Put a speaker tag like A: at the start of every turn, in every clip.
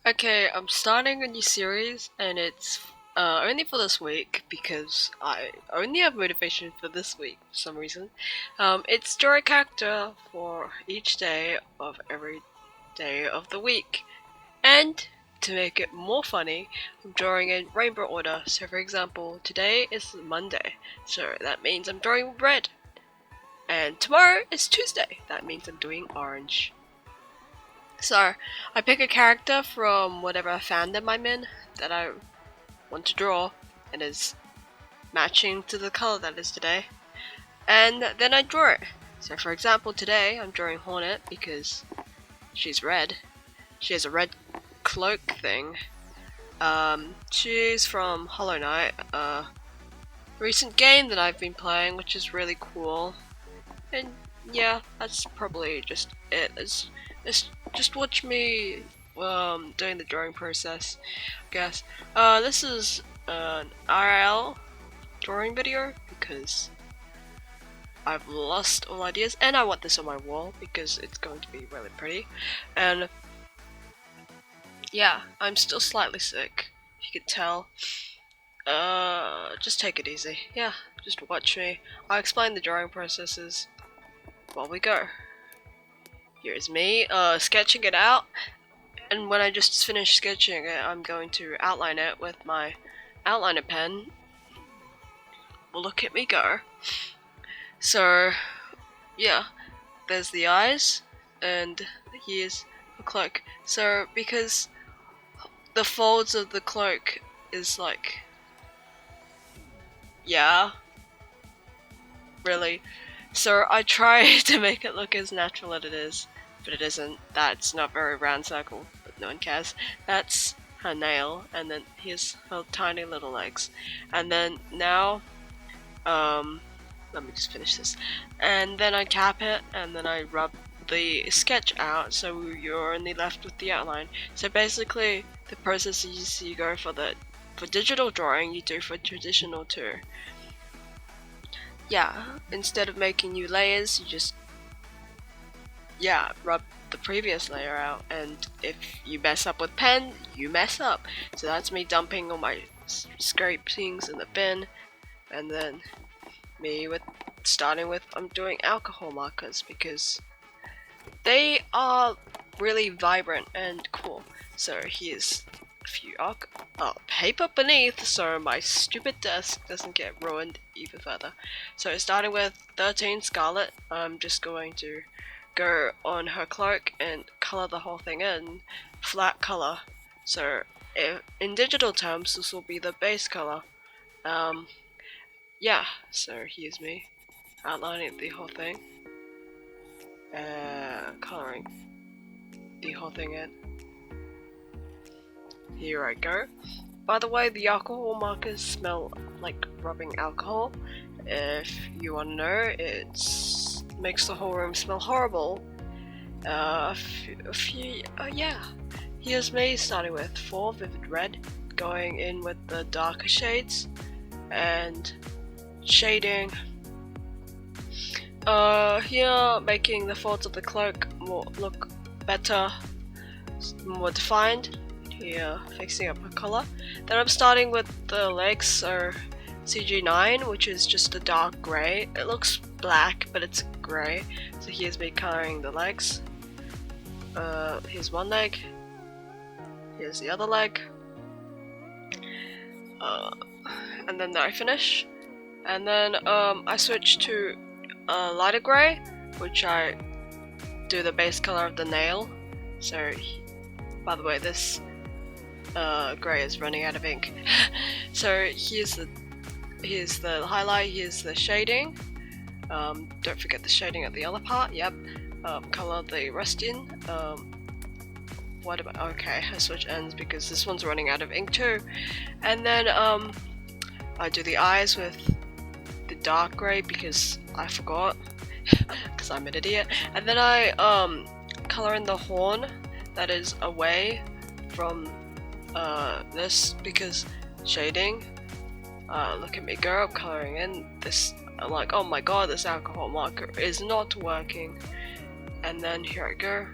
A: Okay, I'm starting a new series and it's only for this week because I only have motivation for this week for some reason. It's draw a character for each day of every day of the week. And to make it more funny, I'm drawing in rainbow order. So for example, today is Monday, so that means I'm drawing red. And tomorrow is Tuesday, that means I'm doing orange. So, I pick a character from whatever fandom I'm in that I want to draw and is matching to the color that is today, and then I draw it. So for example, today I'm drawing Hornet because she's red. She has a red cloak thing. She's from Hollow Knight, a recent game that I've been playing, which is really cool. And yeah, that's probably just it. It's just watch me doing the drawing process, I guess. This is an RL drawing video because I've lost all ideas, and I want this on my wall because it's going to be really pretty. And yeah, I'm still slightly sick, if you could tell. Just take it easy. Yeah, just watch me. I'll explain the drawing processes while we go. Here's me, sketching it out, and when I just finish sketching it, I'm going to outline it with my outliner pen. Well, look at me go. So, yeah, there's the eyes, and here's the cloak. So, because the folds of the cloak is like, yeah, really. So I try to make it look as natural as it is, but it isn't. That's not very round circle, but no one cares. That's her nail, and then here's her tiny little legs. And then now, let me just finish this. And then I tap it, and then I rub the sketch out, so you're only left with the outline. So basically, the process is you go for digital drawing, you do for traditional too. Yeah, instead of making new layers, you just, yeah, rub the previous layer out, and if you mess up with pen, you mess up. So that's me dumping all my scrapings in the bin, and then me starting with I'm doing alcohol markers because they are really vibrant and cool. So here's a few paper beneath, so my stupid desk doesn't get ruined even further. So starting with 13 Scarlet, I'm just going to go on her cloak and color the whole thing in flat color. So in digital terms, this will be the base color. Yeah, so here's me outlining the whole thing, coloring the whole thing in. Here I go. By the way, the alcohol markers smell like rubbing alcohol. If you want to know, it makes the whole room smell horrible. Yeah. Here's me starting with 4 vivid red, going in with the darker shades, and shading. Here making the folds of the cloak look better, more defined. Here fixing up her color. Then I'm starting with the legs, so CG9, which is just a dark grey. It looks black, but it's grey. So here's me coloring the legs. Here's one leg. Here's the other leg. And then I finish. And then I switch to lighter grey, which I do the base color of the nail. So, by the way, this grey is running out of ink. So here's the highlight. Here's the shading. Don't forget the shading at the other part. Yep. Color the rest in. What about? Okay, I switch ends because this one's running out of ink too. And then I do the eyes with the dark grey because I forgot, because I'm an idiot. And then I color in the horn that is away from this because shading. Look at me go, I'm coloring in this. I'm like, oh my god, this alcohol marker is not working. And then here I go.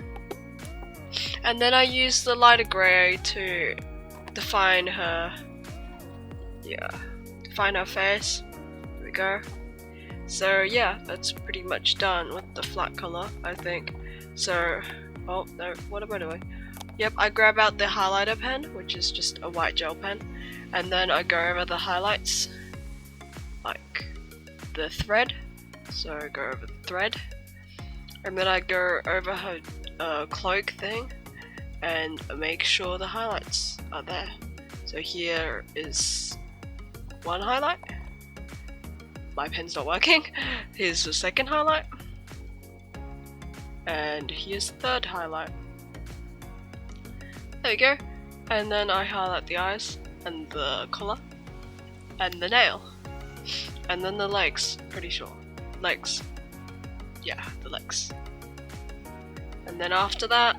A: And then I use the lighter grey to define her, define her face. There we go. So yeah, that's pretty much done with the flat color, I think. So, oh no, what am I doing? Yep, I grab out the highlighter pen, which is just a white gel pen, and then I go over the highlights, like the thread. So I go over the thread, and then I go over her cloak thing, and make sure the highlights are there. So here is one highlight. My pen's not working. Here's the second highlight, and here's the third highlight. There we go. And then I highlight the eyes and the collar and the nail and then the legs. Pretty sure legs. Yeah, the legs. And then after that,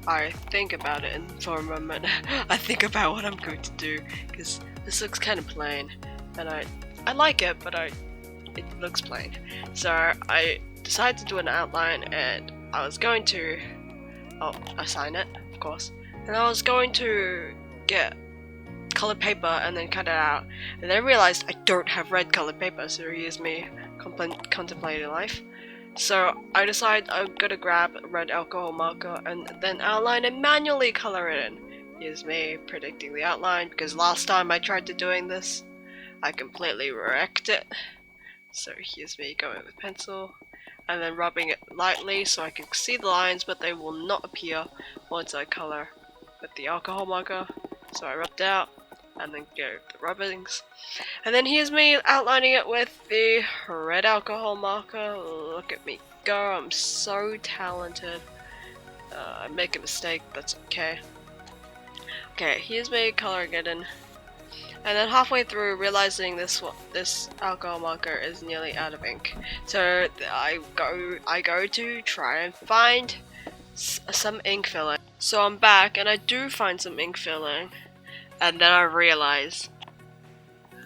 A: I think about it for a moment. I think about what I'm going to do, because this looks kind of plain, and I like it, but it looks plain. So I decided to do an outline, and I was going to assign it, of course, and I was going to get colored paper and then cut it out, and then I realized I don't have red colored paper, so here's me contemplating life. So I decided I'm gonna grab a red alcohol marker and then outline and manually color it in. Here's me predicting the outline, because last time I tried to doing this, I completely wrecked it. So here's me going with pencil and then rubbing it lightly so I can see the lines, but they will not appear once I color with the alcohol marker. So I rubbed out and then go the rubbings. And then here's me outlining it with the red alcohol marker. Look at me go, I'm so talented. I make a mistake, that's okay. Okay, here's me coloring it in. And then halfway through, realizing this alcohol marker is nearly out of ink, so I go to try and find some ink filling. So I'm back, and I do find some ink filling, and then I realize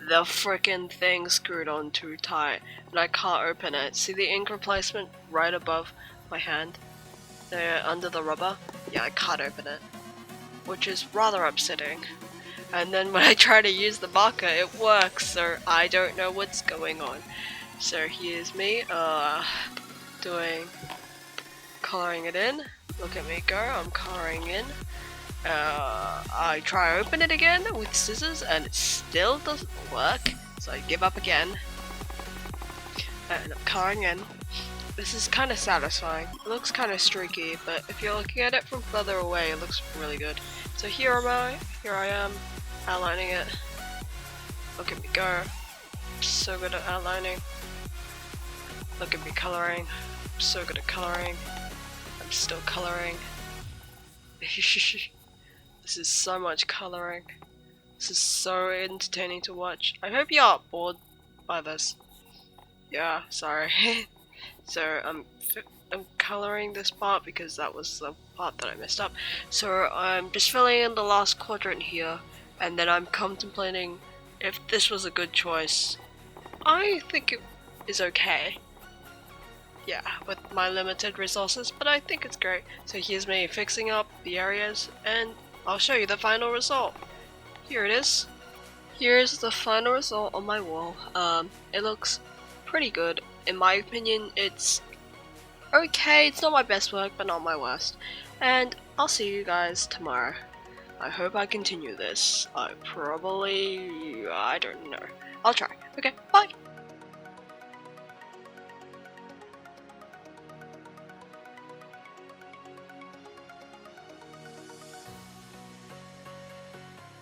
A: the freaking thing screwed on too tight, and I can't open it. See the ink replacement right above my hand, there under the rubber? Yeah, I can't open it, which is rather upsetting. And then when I try to use the marker, it works, so I don't know what's going on. So here's me, coloring it in. Look at me go, I'm coloring in. I try to open it again with scissors and it still doesn't work, so I give up again. And I'm coloring in. This is kind of satisfying. It looks kind of streaky, but if you're looking at it from further away, it looks really good. So here I am, outlining it. Look at me go. I'm so good at outlining. Look at me coloring. I'm so good at coloring. I'm still coloring. This is so much coloring. This is so entertaining to watch. I hope you aren't bored by this. Yeah, sorry. So I'm coloring this part because that was the part that I messed up. So I'm just filling in the last quadrant here, and then I'm contemplating if this was a good choice. I think it is okay. Yeah, with my limited resources, but I think it's great. So here's me fixing up the areas, and I'll show you the final result. Here it is. Here's the final result on my wall. It looks pretty good. In my opinion, it's okay. It's not my best work, but not my worst. And I'll see you guys tomorrow. I hope I continue this. I don't know. I'll try. Okay, bye!